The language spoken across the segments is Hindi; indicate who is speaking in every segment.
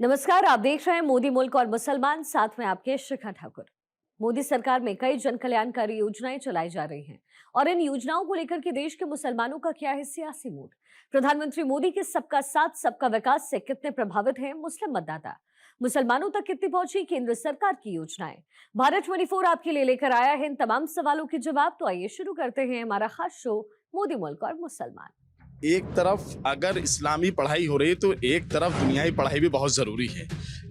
Speaker 1: नमस्कार, आप देख रहे हैं मोदी मुल्क और मुसलमान, साथ में आपके शिखा ठाकुर। मोदी सरकार में कई जन कल्याणकारी योजनाएं चलाई जा रही हैं और इन योजनाओं को लेकर के देश के मुसलमानों का क्या है सियासी मूड। प्रधानमंत्री मोदी के सबका साथ सबका विकास से कितने प्रभावित हैं मुस्लिम मतदाता, मुसलमानों तक कितनी पहुंची केंद्र सरकार की योजनाएं। भारत 24 आपके लिए लेकर आया है इन तमाम सवालों के जवाब। तो आइए शुरू करते हैं हमारा खास शो मोदी मुल्क और मुसलमान।
Speaker 2: एक तरफ अगर इस्लामी पढ़ाई हो रही है तो एक तरफ दुनियाई पढ़ाई भी बहुत ज़रूरी है।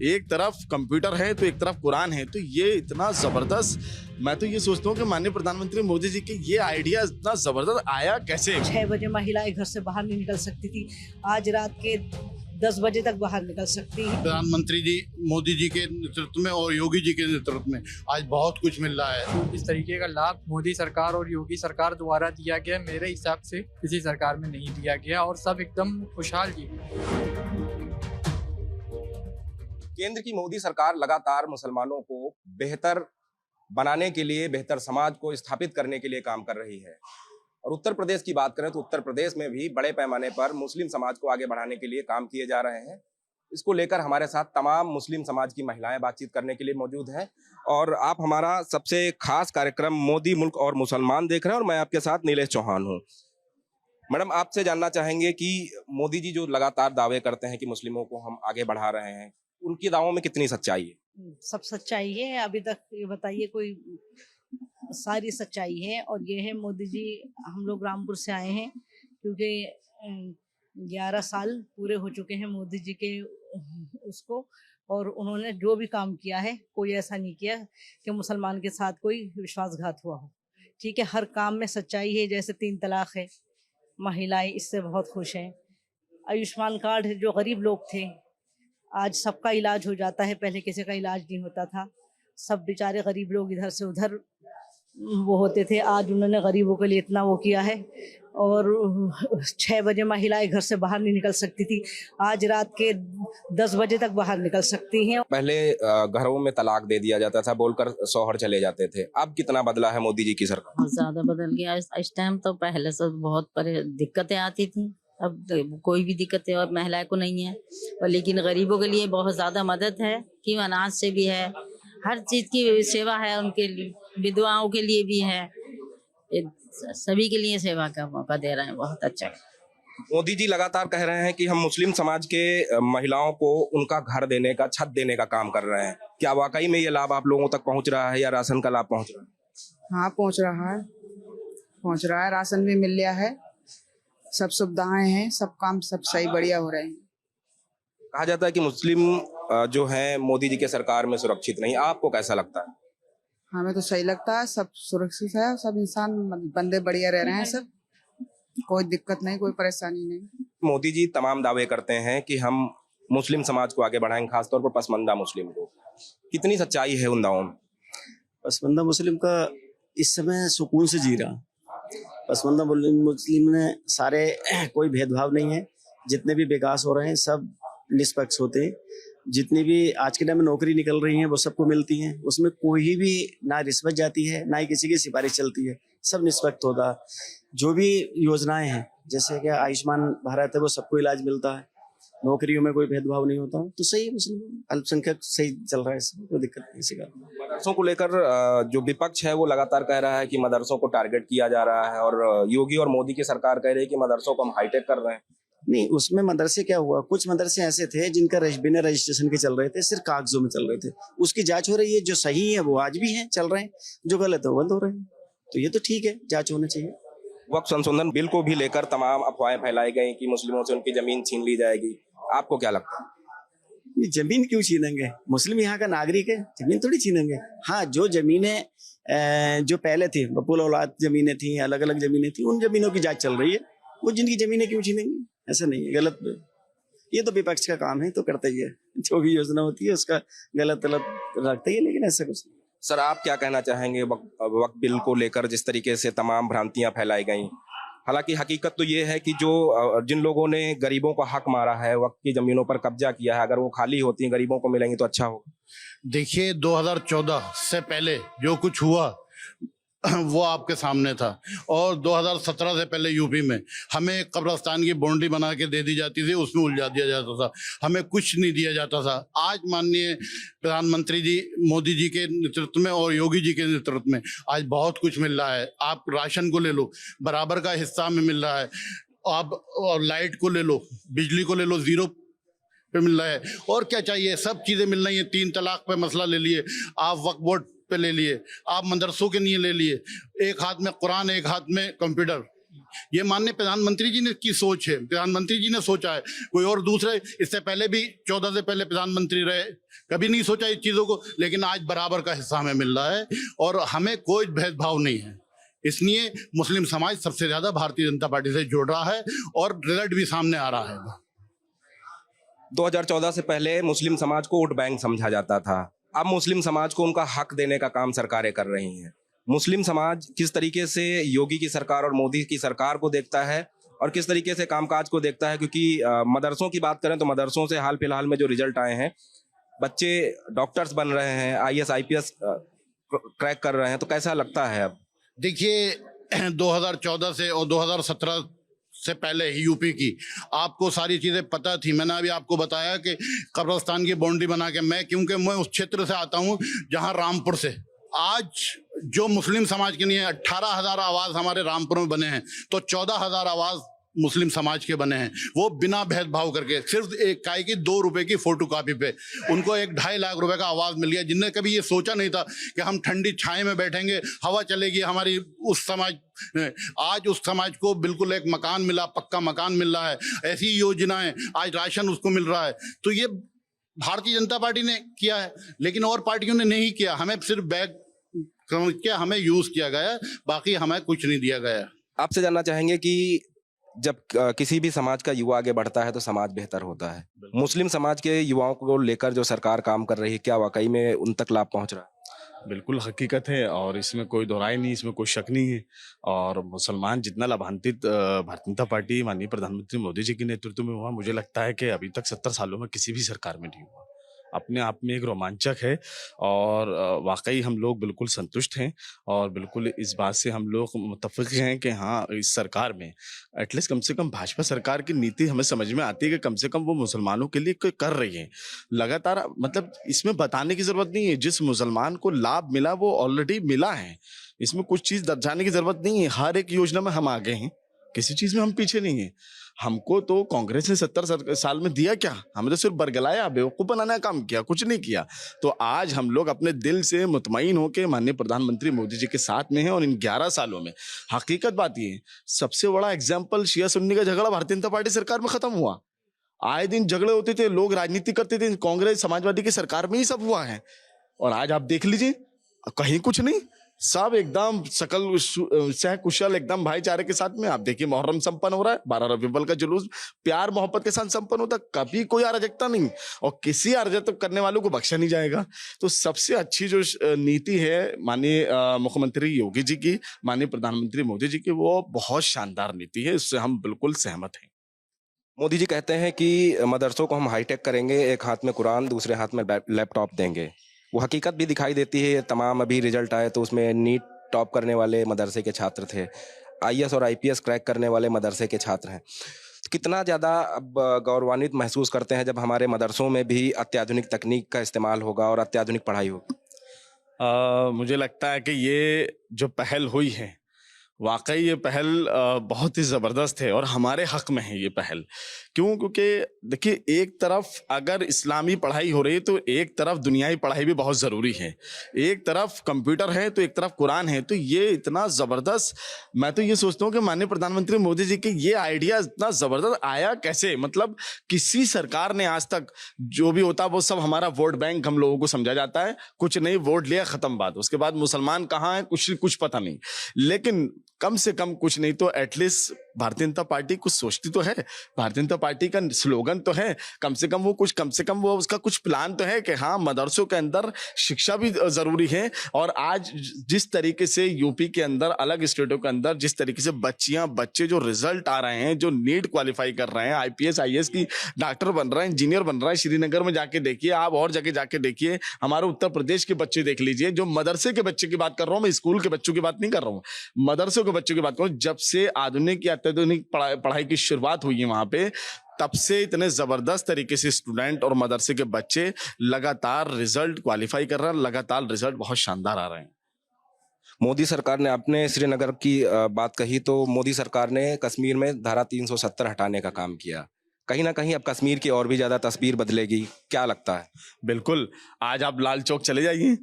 Speaker 2: एक तरफ कंप्यूटर है तो एक तरफ कुरान है। तो ये इतना ज़बरदस्त, मैं तो ये सोचता हूँ कि माननीय प्रधानमंत्री मोदी जी के ये आइडिया इतना ज़बरदस्त आया कैसे।
Speaker 3: 6 बजे महिलाएं घर से बाहर नहीं निकल सकती थी, आज रात के 10 बजे तक बाहर निकल सकती है।
Speaker 4: प्रधानमंत्री जी मोदी जी के नेतृत्व में और योगी जी के नेतृत्व में आज बहुत कुछ मिल रहा है।
Speaker 5: इस तरीके का लाभ मोदी सरकार और योगी सरकार द्वारा दिया गया, मेरे हिसाब से किसी सरकार में नहीं दिया गया और सब एकदम खुशहाल जी।
Speaker 6: केंद्र की मोदी सरकार लगातार मुसलमानों को बेहतर बनाने के लिए, बेहतर समाज को स्थापित करने के लिए काम कर रही है। और उत्तर प्रदेश की बात करें तो उत्तर प्रदेश में भी बड़े पैमाने पर मुस्लिम समाज को आगे बढ़ाने के लिए काम किए जा रहे हैं। इसको लेकर हमारे साथ तमाम मुस्लिम समाज की महिलाएं बातचीत करने के लिए मौजूद हैं। और आप हमारा सबसे खास कार्यक्रम मोदी मुल्क और मुसलमान देख रहे हैं और मैं आपके साथ नीलेश चौहान हूं। मैडम, आपसे जानना चाहेंगे कि मोदी जी जो लगातार दावे करते हैं कि मुस्लिमों को हम आगे बढ़ा रहे हैं, उनके दावों में कितनी सच्चाई है?
Speaker 3: सब सच्चाई है, अभी तक ये बताइए कोई सारी सच्चाई है। और ये है मोदी जी, हम लोग रामपुर से आए हैं क्योंकि 11 साल पूरे हो चुके हैं मोदी जी के उसको, और उन्होंने जो भी काम किया है कोई ऐसा नहीं किया कि मुसलमान के साथ कोई विश्वासघात हुआ हो। ठीक है, हर काम में सच्चाई है। जैसे 3 तलाक है, महिलाएं इससे बहुत खुश हैं। आयुष्मान कार्ड है, जो गरीब लोग थे आज सबका इलाज हो जाता है, पहले किसी का इलाज नहीं होता था। सब बेचारे गरीब लोग इधर से उधर वो होते थे, आज उन्होंने गरीबों के लिए इतना वो किया है। और 6 बजे महिलाएं घर से बाहर नहीं निकल सकती थी, आज रात के 10 बजे तक बाहर निकल सकती हैं।
Speaker 6: पहले घरों में तलाक दे दिया जाता था, बोलकर शौहर चले जाते थे। अब कितना बदला है मोदी जी की सरकार?
Speaker 7: बहुत ज्यादा बदल गया। इस टाइम तो पहले से बहुत दिक्कतें आती थी, अब कोई भी दिक्कतें और महिलाओं को नहीं है। और लेकिन गरीबों के लिए बहुत ज्यादा मदद है कि अनाज से भी है, हर चीज की सेवा है उनके लिए, विधवाओं के लिए भी है, सभी के लिए सेवा का मौका दे रहे हैं। बहुत अच्छा है।
Speaker 6: मोदी जी लगातार कह रहे हैं कि हम मुस्लिम समाज के महिलाओं को उनका घर देने का, छत देने का काम कर रहे हैं। क्या वाकई में ये लाभ आप लोगों तक पहुंच रहा है या राशन का लाभ पहुंच रहा है?
Speaker 8: हाँ, पहुंच रहा है। राशन भी मिल गया है, सब सुविधाएं हैं, सब काम सब सही बढ़िया हो रहे हैं।
Speaker 6: कहा जाता है कि मुस्लिम जो है मोदी जी के सरकार में सुरक्षित नहीं, आपको कैसा लगता है?
Speaker 8: हमें तो सही लगता है, सब सुरक्षित है, सब इंसान बंदे बढ़िया रह रहे हैं, सब कोई दिक्कत नहीं, कोई परेशानी नहीं।
Speaker 6: मोदी जी तमाम दावे करते हैं कि हम मुस्लिम समाज को आगे बढ़ाएंगे, खासतौर पर पसमानदा मुस्लिम को। कितनी सच्चाई है उन दावों में?
Speaker 9: पसमानदा मुस्लिम का इस समय सुकून से जी रहा। पसमानदा मुस्लिम ने सारे कोई भेदभाव नहीं है, जितने भी विकास हो रहे हैं सब निष्पक्ष होते हैं। जितनी भी आज के टाइम में नौकरी निकल रही हैं वो सबको मिलती हैं, उसमें कोई भी ना रिश्वत जाती है ना ही किसी की सिफारिश चलती है, सब निष्पक्ष होता है। जो भी योजनाएं हैं जैसे कि आयुष्मान भारत है वो सबको इलाज मिलता है, नौकरियों में कोई भेदभाव नहीं होता, तो सही है। मुस्लिम अल्पसंख्यक सही चल रहा है, इसमें कोई दिक्कत नहीं। इसी का
Speaker 6: मदरसों को लेकर जो विपक्ष है वो लगातार कह रहा है कि मदरसों को टारगेट किया जा रहा है और योगी और मोदी की सरकार कह रही है कि मदरसों को हम हाईटेक कर रहे हैं।
Speaker 9: नहीं, उसमें मदरसे क्या हुआ, कुछ मदरसे ऐसे थे जिनका बिना रजिस्ट्रेशन के चल रहे थे, सिर्फ कागजों में चल रहे थे, उसकी जांच हो रही है। जो सही है वो आज भी है, चल रहे हैं, जो गलत है वो बंद हो रहे हैं। तो ये तो ठीक है, जांच होना चाहिए।
Speaker 6: वक्फ संशोधन बिल को भी लेकर तमाम अफवाहें फैलाई गई कि मुस्लिमों से उनकी जमीन छीन ली जाएगी, आपको क्या लगता है?
Speaker 9: जमीन क्यों छीनेंगे? मुस्लिम यहाँ का नागरिक है, जमीन थोड़ी छीनेंगे। हाँ, जो जमीनें जो पहले थी, बपुल औलाद जमीनें थी, अलग अलग जमीनें थी, उन जमीनों की जांच चल रही है। वो जिनकी जमीनें क्यों छीनेंगे? ऐसा नहीं है, गलत। ये तो विपक्ष का काम है, तो करते ही है, जो भी योजना होती है उसका गलत रखते ही है, लेकिन ऐसा कुछ नहीं।
Speaker 6: सर, आप क्या कहना चाहेंगे वक्फ बिल को लेकर, जिस तरीके से तमाम भ्रांतियां फैलाई गई? हालांकि हकीकत तो ये है कि जिन लोगों ने गरीबों को हक मारा है, वक्फ की जमीनों पर कब्जा किया है, अगर वो खाली होती हैं, गरीबों को मिलेंगी तो अच्छा होगा।
Speaker 4: देखिए 2014 से पहले जो कुछ हुआ वो आपके सामने था। और 2017 से पहले यूपी में हमें एक कब्रिस्तान की बाउंड्री बना के दे दी जाती थी, उसमें उलझा दिया जाता था, हमें कुछ नहीं दिया जाता था। आज माननीय प्रधानमंत्री जी मोदी जी के नेतृत्व में और योगी जी के नेतृत्व में आज बहुत कुछ मिल रहा है। आप राशन को ले लो, बराबर का हिस्सा में मिल रहा है। आप और लाइट को ले लो, बिजली को ले लो, 0 पे मिल रहा है। और क्या चाहिए, सब चीज़ें मिल रही हैं। 3 तलाक पे मसला ले लिए आप, वक्फ बोर्ड पे ले लिए आप, मदरसों के लिए ले लिए, एक हाथ में कुरान एक हाथ में कंप्यूटर। ये माननीय प्रधानमंत्री जी ने की सोच है, प्रधानमंत्री जी ने सोचा है। कोई और दूसरे इससे पहले भी 14 से पहले प्रधानमंत्री रहे, कभी नहीं सोचा इस चीज़ों को, लेकिन आज बराबर का हिस्सा हमें मिल रहा है और हमें कोई भेदभाव नहीं है। इसलिए मुस्लिम समाज सबसे ज्यादा भारतीय जनता पार्टी से जुड़ रहा है और रिजल्ट भी सामने आ रहा है।
Speaker 6: 2014 से पहले मुस्लिम समाज को वोट बैंक समझा जाता था। अब मुस्लिम समाज को उनका हक देने का काम सरकारें कर रही हैं। मुस्लिम समाज किस तरीके से योगी की सरकार और मोदी की सरकार को देखता है और किस तरीके से कामकाज को देखता है, क्योंकि मदरसों की बात करें तो मदरसों से हाल फिलहाल में जो रिजल्ट आए हैं, बच्चे डॉक्टर्स बन रहे हैं, IAS IPS क्रैक कर रहे हैं, तो कैसा लगता है अब?
Speaker 4: देखिए 2014 से और 2017 से पहले ही यूपी की आपको सारी चीज़ें पता थी। मैंने अभी आपको बताया कि कब्रिस्तान की बाउंड्री बना के, क्योंकि मैं उस क्षेत्र से आता हूँ जहाँ रामपुर से आज जो मुस्लिम समाज के लिए 18,000 आवास हमारे रामपुर में बने हैं, तो 14,000 आवास मुस्लिम समाज के बने हैं। वो बिना भेदभाव करके सिर्फ एक काय की 2 रुपए की फोटो कॉपी पे उनको 1-2.5 लाख रुपए का आवाज मिल गया, जिनने कभी ये सोचा नहीं था कि हम ठंडी छाए में बैठेंगे, हवा चलेगी हमारी। उस समाज आज उस समाज को बिल्कुल एक मकान मिला, पक्का मकान मिल रहा है। ऐसी योजनाएं, आज राशन उसको मिल रहा है। तो ये भारतीय जनता पार्टी ने किया है, लेकिन और पार्टियों ने नहीं किया। हमें सिर्फ बैग समझ के हमें यूज किया गया, बाकी हमें कुछ नहीं दिया गया।
Speaker 6: आपसे जानना चाहेंगे कि जब किसी भी समाज का युवा आगे बढ़ता है तो समाज बेहतर होता है। मुस्लिम समाज के युवाओं को लेकर जो सरकार काम कर रही है, क्या वाकई में उन तक लाभ पहुंच रहा है?
Speaker 2: बिल्कुल हकीकत है और इसमें कोई दोहराई नहीं, इसमें कोई शक नहीं है। और मुसलमान जितना लाभान्वित भारतीय जनता पार्टी माननीय प्रधानमंत्री मोदी जी के नेतृत्व में हुआ, मुझे लगता है कि अभी तक 70 सालों में किसी भी सरकार में नहीं हुआ। अपने आप में एक रोमांचक है और वाकई हम लोग बिल्कुल संतुष्ट हैं और बिल्कुल इस बात से हम लोग मुत्तफिक हैं कि हाँ, इस सरकार में एटलीस्ट कम से कम भाजपा सरकार की नीति हमें समझ में आती है कि कम से कम वो मुसलमानों के लिए कोई कर रही है लगातार। मतलब इसमें बताने की जरूरत नहीं है, जिस मुसलमान को लाभ मिला वो ऑलरेडी मिला है। इसमें कुछ चीज दर्शाने की जरूरत नहीं है। हर एक योजना में हम आगे हैं, किसी चीज में हम पीछे नहीं है। हमको तो कांग्रेस ने 70 साल में दिया क्या? हमें तो सिर्फ बरगलाया, बेवकूफ बनाने का काम किया, कुछ नहीं किया। तो आज हम लोग अपने दिल से मुतमईन होकर माननीय प्रधानमंत्री मोदी जी के साथ में हैं और इन 11 सालों में हकीकत बात ये है, सबसे बड़ा एग्जाम्पल शिया सुन्नी का झगड़ा भारतीय जनता पार्टी सरकार में खत्म हुआ। आए दिन झगड़े होते थे, लोग राजनीति करते थे, कांग्रेस समाजवादी की सरकार में ही सब हुआ है। और आज आप देख लीजिए, कहीं कुछ नहीं, सब एकदम सकल सह कुशल एकदम भाईचारे के साथ में। आप देखिए मुहर्रम संपन्न हो रहा है, 12 रबीउल अव्वल का जुलूस प्यार मोहब्बत के साथ संपन्न होता, कभी कोई अराजकता नहीं और किसी अराजकता करने वालों को बख्शा नहीं जाएगा। तो सबसे अच्छी जो नीति है माननीय मुख्यमंत्री योगी जी की, माननीय प्रधानमंत्री मोदी जी की, वो बहुत शानदार नीति है, इससे हम बिल्कुल सहमत हैं।
Speaker 6: मोदी जी कहते हैं कि मदरसों को हम हाईटेक करेंगे, एक हाथ में कुरान दूसरे हाथ में लैपटॉप देंगे। वो हकीकत भी दिखाई देती है। तमाम अभी रिजल्ट आए तो उसमें नीट टॉप करने वाले मदरसे के छात्र थे, IAS और IPS क्रैक करने वाले मदरसे के छात्र हैं। कितना ज़्यादा अब गौरवान्वित महसूस करते हैं जब हमारे मदरसों में भी अत्याधुनिक तकनीक का इस्तेमाल होगा और अत्याधुनिक पढ़ाई होगी?
Speaker 2: मुझे लगता है कि ये जो पहल हुई है, वाकई ये पहल बहुत ही ज़बरदस्त है और हमारे हक में है ये पहल। क्यों? क्योंकि देखिए, एक तरफ अगर इस्लामी पढ़ाई हो रही है तो एक तरफ दुनियावी पढ़ाई भी बहुत ज़रूरी है। एक तरफ कंप्यूटर है तो एक तरफ कुरान है। तो ये इतना ज़बरदस्त, मैं तो ये सोचता हूँ कि माननीय प्रधानमंत्री मोदी जी के ये आइडिया इतना ज़बरदस्त आया कैसे? मतलब किसी सरकार ने आज तक, जो भी होता वो सब हमारा वोट बैंक हम लोगों को समझा जाता है, कुछ नहीं, वोट लिया, ख़त्म बात। उसके बाद मुसलमान कहाँ है कुछ पता नहीं। लेकिन कम से कम कुछ नहीं तो एटलीस्ट भारतीय जनता पार्टी कुछ सोचती तो है, भारतीय जनता पार्टी का स्लोगन तो है, कम से कम वो उसका कुछ प्लान तो है कि हाँ मदरसों के अंदर शिक्षा भी जरूरी है। और आज जिस तरीके से यूपी के अंदर, अलग स्टेटों के अंदर जिस तरीके से बच्चे जो रिजल्ट आ रहे हैं, जो नीट क्वालिफाई कर रहे हैं, IPS IAS की डॉक्टर बन रहे हैं, इंजीनियर बन रहे हैं, श्रीनगर में जाके देखिए आप, और जगह जाके देखिए, हमारे उत्तर प्रदेश के बच्चे देख लीजिए, जो मदरसे के बच्चे की बात कर रहा हूँ मैं, स्कूल के बच्चों की बात नहीं कर रहा हूँ, मदरसों के बच्चों की बात कर रहा हूँ। जब से आधुनिक या अत्याधुनिक पढ़ाई की शुरुआत हुई है वहां पे, तब से इतने जबरदस्त तरीके से स्टूडेंट और मदरसे के बच्चे लगातार रिजल्ट क्वालिफाई कर रहे हैं, लगातार रिजल्ट बहुत शानदार आ रहे हैं।
Speaker 6: मोदी सरकार ने, आपने श्रीनगर की बात कही, तो मोदी सरकार ने कश्मीर में धारा 370 हटाने का काम किया। कहीं ना कहीं अब कश्मीर की और भी ज्यादा तस्वीर बदलेगी, क्या लगता है?
Speaker 2: बिल्कुल, आज आप लाल चौक चले जाइए,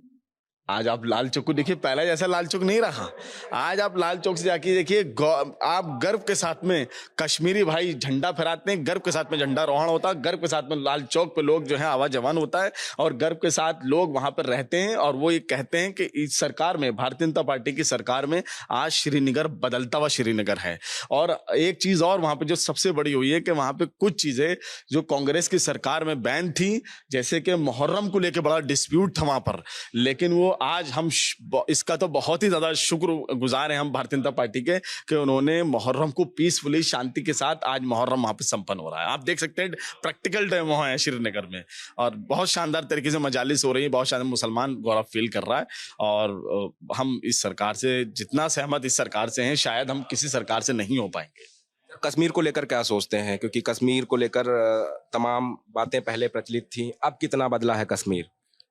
Speaker 2: आज आप लाल चौक को देखिए, पहला जैसा लाल चौक नहीं रहा। आज आप लाल चौक से जाके देखिए, आप गर्व के साथ में कश्मीरी भाई झंडा फहराते हैं, गर्व के साथ में झंडा रोहण होता है, गर्व के साथ में लाल चौक पे लोग जो है आवाज जवान होता है, और गर्व के साथ लोग वहां पर रहते हैं, और वो ये कहते हैं कि इस सरकार में, भारतीय जनता पार्टी की सरकार में आज श्रीनगर बदलता हुआ श्रीनगर है। और एक चीज और वहां पे जो सबसे बड़ी हुई है कि वहां पे कुछ चीजें जो कांग्रेस की सरकार में बैन थी, जैसे कि मुहर्रम को लेकर बड़ा डिस्प्यूट था वहां पर, लेकिन वो आज हम इसका तो बहुत ही ज्यादा शुक्रगुजार हैं हम भारतीय जनता पार्टी के कि उन्होंने मुहर्रम को पीसफुली, शांति के साथ आज मुहर्रम वहां पे संपन्न हो रहा है। आप देख सकते हैं प्रैक्टिकल टाइम वहां है श्रीनगर में, और बहुत शानदार तरीके से मजालिस हो रही है, बहुत शानदार, मुसलमान गौरव फील कर रहा है। और हम इस सरकार से जितना सहमत इस सरकार से हैं, शायद हम किसी सरकार से नहीं हो पाएंगे।
Speaker 6: कश्मीर को लेकर क्या सोचते हैं? क्योंकि कश्मीर को लेकर तमाम बातें पहले प्रचलित थी, अब कितना बदला है कश्मीर?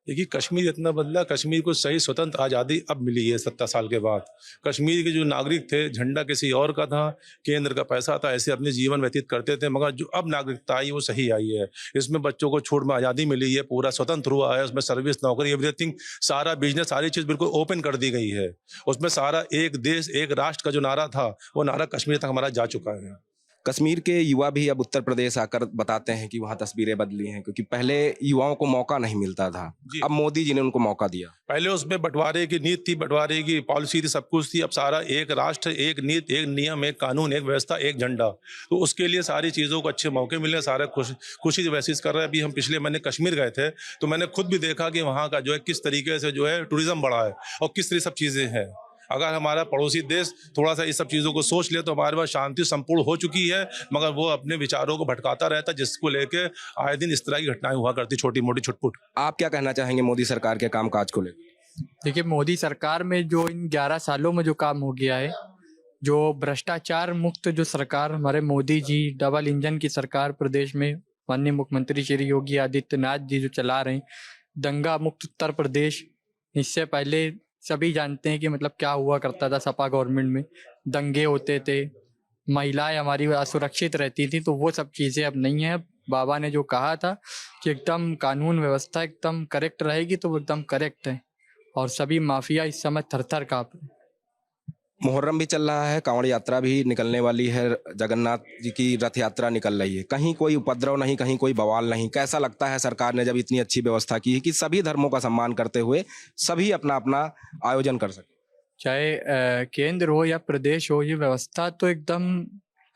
Speaker 10: देखिए, कश्मीर इतना बदला, कश्मीर को सही स्वतंत्र आज़ादी अब मिली है 70 साल के बाद। कश्मीर के जो नागरिक थे, झंडा किसी और का था, केंद्र का पैसा था, ऐसे अपने जीवन व्यतीत करते थे, मगर जो अब नागरिकता आई वो सही आई है। इसमें बच्चों को छूट में आज़ादी मिली है, पूरा स्वतंत्र हुआ है, उसमें सर्विस, नौकरी, एवरीथिंग, सारा बिजनेस, सारी चीज़ बिल्कुल ओपन कर दी गई है। उसमें सारा एक देश एक राष्ट्र का जो नारा था, वो नारा कश्मीर तक हमारा जा चुका है।
Speaker 6: कश्मीर के युवा भी अब उत्तर प्रदेश आकर बताते हैं कि वहाँ तस्वीरें बदली हैं, क्योंकि पहले युवाओं को मौका नहीं मिलता था, अब मोदी जी ने उनको मौका दिया।
Speaker 10: पहले उसमें बंटवारे की नीति थी, बंटवारे की पॉलिसी थी, सब कुछ थी। अब सारा एक राष्ट्र, एक नीति, एक नियम, एक कानून, एक व्यवस्था, एक झंडा। तो उसके लिए सारी चीज़ों को अच्छे मौके मिले, सारा खुशी महसूस कर रहे हैं। अभी हम पिछले महीने कश्मीर गए थे, तो मैंने खुद भी देखा कि वहाँ का जो है किस तरीके से जो है टूरिज्म बढ़ा है और किस तरह सब चीज़ें हैं। अगर हमारा पड़ोसी देश थोड़ा सा इस सब चीज़ों को सोच ले तो हमारे पास शांति संपूर्ण हो चुकी है, मगर वो अपने विचारों को भटकाता रहता, जिसको लेके आए दिन इस तरह की घटनाएं हुआ करती, छोटी मोटी छुटपुट।
Speaker 6: आप क्या कहना चाहेंगे मोदी सरकार के कामकाज को लेकर?
Speaker 5: देखिए, मोदी सरकार में जो इन 11 सालों में जो काम हो गया है, जो भ्रष्टाचार मुक्त जो सरकार हमारे मोदी जी, डबल इंजन की सरकार प्रदेश में माननीय मुख्यमंत्री श्री योगी आदित्यनाथ जी जो चला रहे हैं, दंगा मुक्त उत्तर प्रदेश। इससे पहले सभी जानते हैं कि मतलब क्या हुआ करता था, सपा गवर्नमेंट में दंगे होते थे, महिलाएं हमारी असुरक्षित रहती थी, तो वो सब चीज़ें अब नहीं है। बाबा ने जो कहा था कि एकदम कानून व्यवस्था एकदम करेक्ट रहेगी, तो वो एकदम करेक्ट है, और सभी माफिया इस समय थर-थर काँप रहे हैं।
Speaker 6: मुहर्रम भी चल रहा है, कांवड़ यात्रा भी निकलने वाली है, जगन्नाथ जी की रथ यात्रा निकल रही है, कहीं कोई उपद्रव नहीं, कहीं कोई बवाल नहीं। कैसा लगता है सरकार ने जब इतनी अच्छी व्यवस्था की है कि सभी धर्मों का सम्मान करते हुए सभी अपना अपना आयोजन कर सके?
Speaker 5: चाहे केंद्र हो या प्रदेश हो, ये व्यवस्था तो एकदम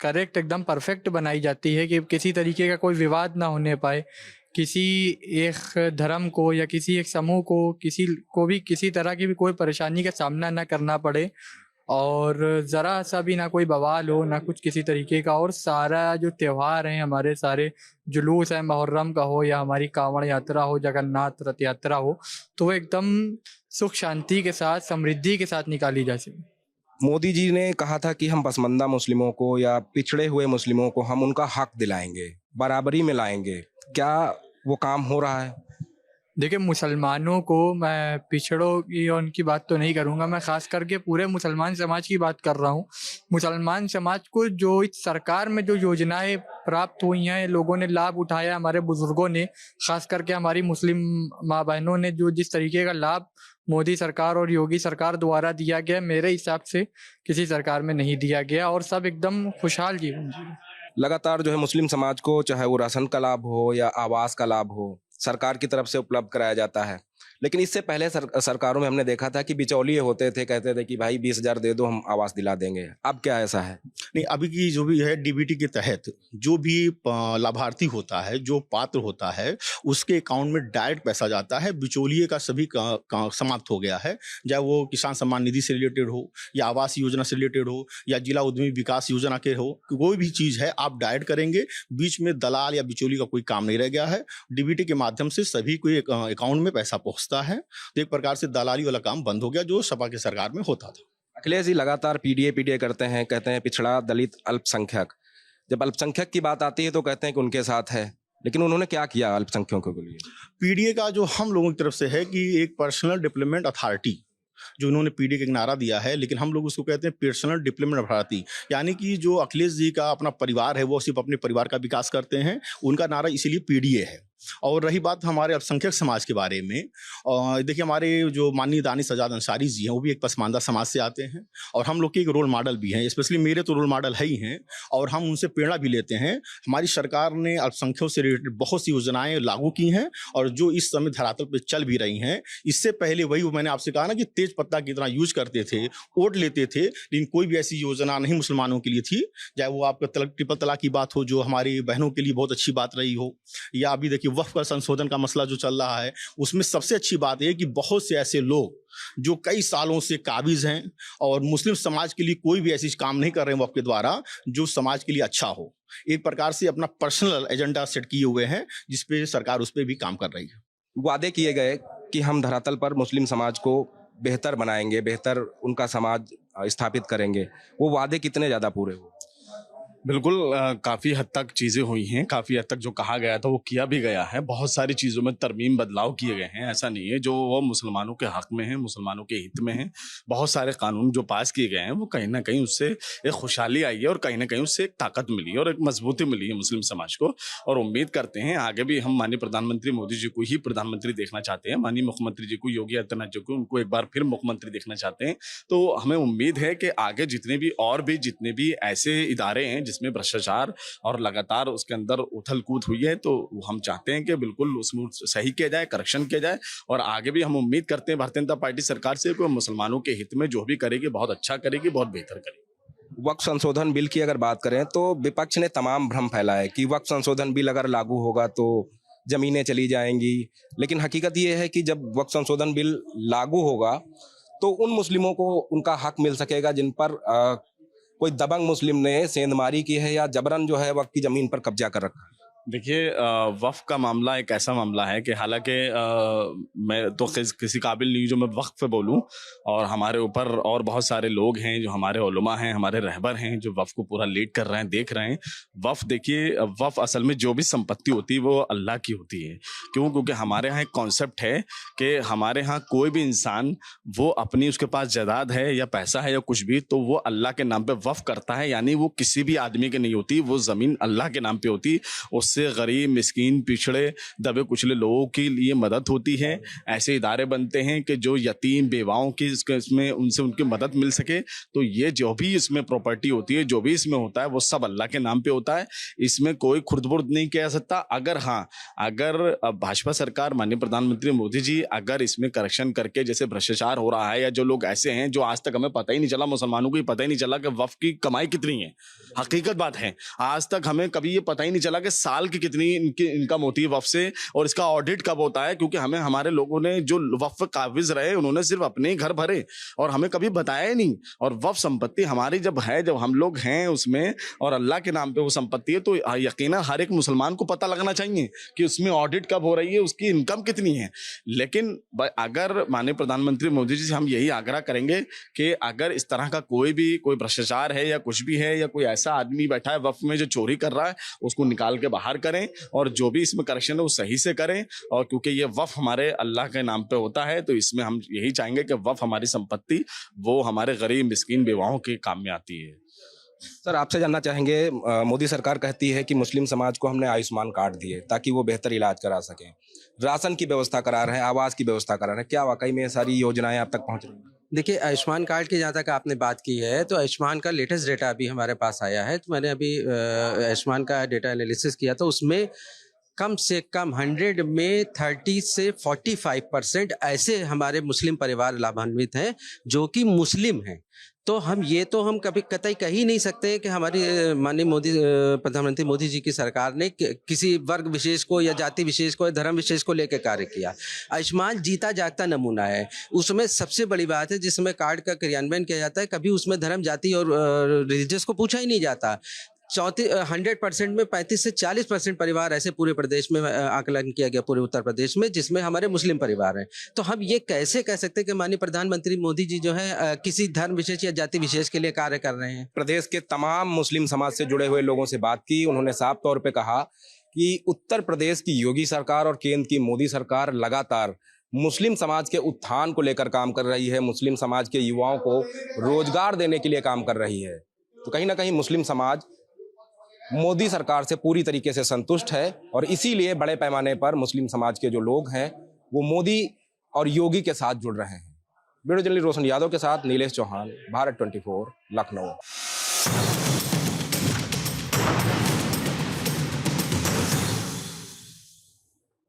Speaker 5: करेक्ट, एकदम परफेक्ट बनाई जाती है कि किसी तरीके का कोई विवाद ना होने पाए, किसी एक धर्म को या किसी एक समूह को, किसी को भी किसी तरह की भी कोई परेशानी का सामना ना करना पड़े, और ज़रा सा भी ना कोई बवाल हो, ना कुछ किसी तरीके का। और सारा जो त्यौहार हैं हमारे, सारे जुलूस है, मुहर्रम का हो या हमारी कांवड़ यात्रा हो, जगन्नाथ रथ यात्रा हो, तो वो एकदम सुख शांति के साथ, समृद्धि के साथ निकाली जा सके।
Speaker 6: मोदी जी ने कहा था कि हम पसमानदा मुस्लिमों को या पिछड़े हुए मुस्लिमों को हम उनका हक दिलाएंगे, बराबरी में लाएंगे, क्या वो काम हो रहा है?
Speaker 5: देखिए, मुसलमानों को, मैं पिछड़ों की और उनकी बात तो नहीं करूँगा, मैं ख़ास करके पूरे मुसलमान समाज की बात कर रहा हूँ। मुसलमान समाज को जो इस सरकार में जो योजनाएं प्राप्त हुई हैं, लोगों ने लाभ उठाया, हमारे बुजुर्गों ने, ख़ास करके हमारी मुस्लिम माँ बहनों ने जो जिस तरीके का लाभ मोदी सरकार और योगी सरकार द्वारा दिया गया, मेरे हिसाब से किसी सरकार में नहीं दिया गया, और सब एकदम खुशहाल जीवन जी।
Speaker 6: लगातार जो है मुस्लिम समाज को, चाहे वो राशन का लाभ हो या आवास का लाभ हो, सरकार की तरफ से उपलब्ध कराया जाता है। लेकिन इससे पहले सरकारों में हमने देखा था कि बिचौलिए होते थे, कहते थे कि भाई 20,000 दे दो, हम आवास दिला देंगे। अब क्या ऐसा है?
Speaker 11: नहीं, अभी की जो भी है डीबीटी के तहत जो भी लाभार्थी होता है, जो पात्र होता है, उसके अकाउंट में डायरेक्ट पैसा जाता है। बिचौलिए का सभी समाप्त हो गया है, चाहे वो किसान सम्मान निधि से रिलेटेड हो या आवास योजना से रिलेटेड हो या जिला उद्यमी विकास योजना के हो, कोई भी चीज़ है आप डायरेक्ट करेंगे, बीच में दलाल या बिचौली का कोई काम नहीं रह गया है। डीबीटी के माध्यम से सभी को अकाउंट में पैसा पहुँचता है, तो एक प्रकार से दलाली वाला काम बंद हो गया जो सपा की सरकार में होता था।
Speaker 6: अखिलेश जी लगातार पीडीए करते हैं, कहते हैं पिछड़ा, दलित, अल्पसंख्यक। जब अल्पसंख्यक की बात आती है तो कहते हैं कि उनके साथ है, लेकिन उन्होंने क्या किया अल्पसंख्यकों के लिए?
Speaker 11: पीडीए का जो हम लोगों की तरफ से है कि एक पर्सनल डेवलपमेंट अथॉरिटी जो उन्होंने पीडीए का एक नारा दिया है, लेकिन हम लोग उसको कहते हैं पर्सनल डेवलपमेंट अथॉरिटी, यानी कि जो अखिलेश जी का अपना परिवार है वो सिर्फ अपने परिवार का विकास करते हैं, उनका नारा इसीलिए पीडीए है। और रही बात हमारे अल्पसंख्यक समाज के बारे में, देखिए हमारे जो माननीय दानिश सजाद अंसारी जी हैं वो भी एक पसमानदा समाज से आते हैं और हम लोग के एक रोल मॉडल भी हैं, स्पेशली मेरे तो रोल मॉडल है ही हैं और हम उनसे प्रेरणा भी लेते हैं। हमारी सरकार ने अल्पसंख्यकों से रिलेटेड बहुत सी योजनाएं लागू की हैं और जो इस समय धरातल पर चल भी रही हैं। इससे पहले वही मैंने आपसे कहा ना कि तेज पत्ता की तरह यूज करते थे, वोट लेते थे, लेकिन कोई भी ऐसी योजना नहीं मुसलमानों के लिए थी, चाहे वो आपका ट्रिपल तलाक की बात हो जो हमारी बहनों के लिए बहुत अच्छी बात रही हो, या अभी देखिए वक्फ का संशोधन का मसला जो चल रहा है, उसमें सबसे अच्छी बात है कि बहुत से ऐसे लोग जो कई सालों से काबिज हैं और मुस्लिम समाज के लिए कोई भी ऐसी काम नहीं कर रहे हैं वक्फ के द्वारा जो समाज के लिए अच्छा हो। एक प्रकार से अपना पर्सनल एजेंडा सेट किए हुए हैं जिसपे सरकार उस पर भी काम कर रही है।
Speaker 6: वादे किए गए कि हम धरातल पर मुस्लिम समाज को बेहतर बनाएंगे, बेहतर उनका समाज स्थापित करेंगे, वो वादे कितने ज़्यादा पूरे हुए?
Speaker 2: बिल्कुल, काफ़ी हद तक चीज़ें हुई हैं, काफ़ी हद तक जो कहा गया था वो किया भी गया है। बहुत सारी चीज़ों में तरमीम बदलाव किए गए हैं, ऐसा नहीं है। जो वो मुसलमानों के हक़ में हैं, मुसलमानों के हित में हैं। बहुत सारे कानून जो पास किए गए हैं वो कहीं ना कहीं उससे एक खुशहाली आई है और कहीं ना कहीं उससे एक ताकत मिली है और एक मजबूती मिली है मुस्लिम समाज को। और उम्मीद करते हैं आगे भी हम माननीय प्रधानमंत्री मोदी जी को ही प्रधानमंत्री देखना चाहते हैं, माननीय मुख्यमंत्री जी को, योगी आदित्यनाथ जी को, उनको एक बार फिर मुख्यमंत्री देखना चाहते हैं। तो हमें उम्मीद है कि आगे जितने भी ऐसे इदारे हैं जिसमें भ्रष्टाचार और लगातार उसके अंदर उथल कूद हुई है, तो हम चाहते हैं कि बिल्कुल उसमें सही किया जाए, करेक्शन किया जाए। और आगे भी हम उम्मीद करते हैं भारतीय जनता पार्टी सरकार से कि मुसलमानों के हित में जो भी करेगी बहुत अच्छा करेगी, बहुत बेहतर करेगी।
Speaker 6: वक्फ संशोधन बिल की अगर बात करें तो विपक्ष ने तमाम भ्रम फैलाया कि वक्फ संशोधन बिल अगर लागू होगा तो जमीनें चली जाएंगी, लेकिन हकीकत ये है कि जब वक्फ संशोधन बिल लागू होगा तो उन मुस्लिमों को उनका हक मिल सकेगा जिन पर कोई दबंग मुस्लिम ने सेंधमारी की है या जबरन जो है वक्फ की जमीन पर कब्जा कर रखा है।
Speaker 2: देखिए, वक्फ का मामला एक ऐसा मामला है कि हालांकि मैं तो किसी काबिल नहीं जो मैं वक्फ पे बोलूं, और हमारे ऊपर और बहुत सारे लोग हैं जो हमारे उलमा हैं, हमारे रहबर हैं जो वक्फ को पूरा लीड कर रहे हैं, देख रहे हैं। वक्फ देखिए, वक्फ असल में जो भी संपत्ति होती है वो अल्लाह की होती है। क्यों? क्योंकि हमारे यहाँ एक कॉन्सेप्ट है कि हमारे यहाँ कोई भी इंसान वो अपनी उसके पास जायदाद है या पैसा है या कुछ भी, तो वो अल्लाह के नाम पे वक्फ करता है, यानी वो किसी भी आदमी की नहीं होती, वो ज़मीन अल्लाह के नाम पे होती। उससे गरीब, मिस्कीन, पिछड़े, दबे कुचले लोगों के लिए मदद होती है। ऐसे इदारे बनते हैं कि जो यतीम बेवाओं की इसमें उनसे उनकी मदद मिल सके। तो ये जो भी इसमें प्रॉपर्टी होती है, जो भी इसमें होता है, वो सब अल्लाह के नाम पे होता है। इसमें कोई खुर्द-बुर्द नहीं किया सकता। अगर भाजपा सरकार, माननीय प्रधानमंत्री मोदी जी अगर इसमें करेक्शन करके, जैसे भ्रष्टाचार हो रहा है या जो लोग ऐसे हैं जो आज तक हमें पता ही नहीं चला, मुसलमानों को ही पता ही नहीं चला कि वक्फ की कमाई कितनी है। हकीकत बात है, आज तक हमें कभी ये पता ही नहीं चला कि साल की कितनी इनकम होती है वक्फ से और इसका ऑडिट कब होता है, क्योंकि हमें हमारे लोगों ने जो वक्फ काबिज रहे उन्होंने सिर्फ अपने ही घर भरे और हमें कभी बताया ही नहीं। और वक्फ संपत्ति हमारी जब हम लोग हैं उसमें और अल्लाह के नाम पे वो संपत्ति है, तो यकीनन हर एक मुसलमान को पता लगना चाहिए कि उसमें ऑडिट कब हो रही है, उसकी इनकम कितनी है। लेकिन अगर माननीय प्रधानमंत्री मोदी जी से हम यही आग्रह करेंगे कि अगर इस तरह का कोई भ्रष्टाचार है या कुछ भी है या कोई ऐसा आदमी बैठा है वक्फ में जो चोरी कर रहा है, उसको निकाल के बाहर करें और जो भी इसमें करेक्शन है वो सही से करें। और क्योंकि ये वक्फ हमारे अल्लाह के नाम पे होता है, तो इसमें हम यही चाहेंगे कि वक्फ हमारी संपत्ति वो हमारे गरीब, मिस्कीन, बेवाओं के काम में आती है।
Speaker 6: सर, आपसे जानना चाहेंगे, मोदी सरकार कहती है कि मुस्लिम समाज को हमने आयुष्मान कार्ड दिए ताकि वो बेहतर इलाज करा सकें, राशन की व्यवस्था करा रहे हैं, आवास की व्यवस्था करा रहे हैं। क्या वाकई में सारी योजनाएं आप तक पहुंच रही हैं?
Speaker 12: देखिए, आयुष्मान कार्ड की जहाँ तक आपने बात की है, तो आयुष्मान का लेटेस्ट डेटा अभी हमारे पास आया है। तो मैंने अभी आयुष्मान का डेटा एनालिसिस किया, तो उसमें कम से कम 100 में 30 से 45% ऐसे हमारे मुस्लिम परिवार लाभान्वित हैं जो कि मुस्लिम हैं। तो हम कभी कतई कह ही नहीं सकते कि हमारी माननीय प्रधानमंत्री मोदी जी की सरकार ने किसी वर्ग विशेष को या जाति विशेष को या धर्म विशेष को लेकर कार्य किया। आयुष्मान जीता जागता नमूना है। उसमें सबसे बड़ी बात है जिसमें कार्ड का क्रियान्वयन किया जाता है, कभी उसमें धर्म, जाति और रिलीजियस को पूछा ही नहीं जाता। 100% में 35 से 40% परिवार ऐसे पूरे प्रदेश में आकलन किया गया, पूरे उत्तर प्रदेश में, जिसमें हमारे मुस्लिम परिवार हैं। तो हम ये कैसे कह सकते हैं कि माननीय प्रधानमंत्री मोदी जी जो है किसी धर्म विशेष या जाति विशेष के लिए कार्य कर रहे हैं?
Speaker 6: प्रदेश के तमाम मुस्लिम समाज से जुड़े हुए लोगों से बात की। उन्होंने साफ तौर पे कहा कि उत्तर प्रदेश की योगी सरकार और केंद्र की मोदी सरकार लगातार मुस्लिम समाज के उत्थान को लेकर काम कर रही है, मुस्लिम समाज के युवाओं को रोजगार देने के लिए काम कर रही है। तो कहीं ना कहीं मुस्लिम समाज मोदी सरकार से पूरी तरीके से संतुष्ट है और इसीलिए बड़े पैमाने पर मुस्लिम समाज के जो लोग हैं वो मोदी और योगी के साथ जुड़ रहे हैं। वीडियो जर्नलिस्ट रोशन यादव के साथ नीलेश चौहान, भारत 24, लखनऊ।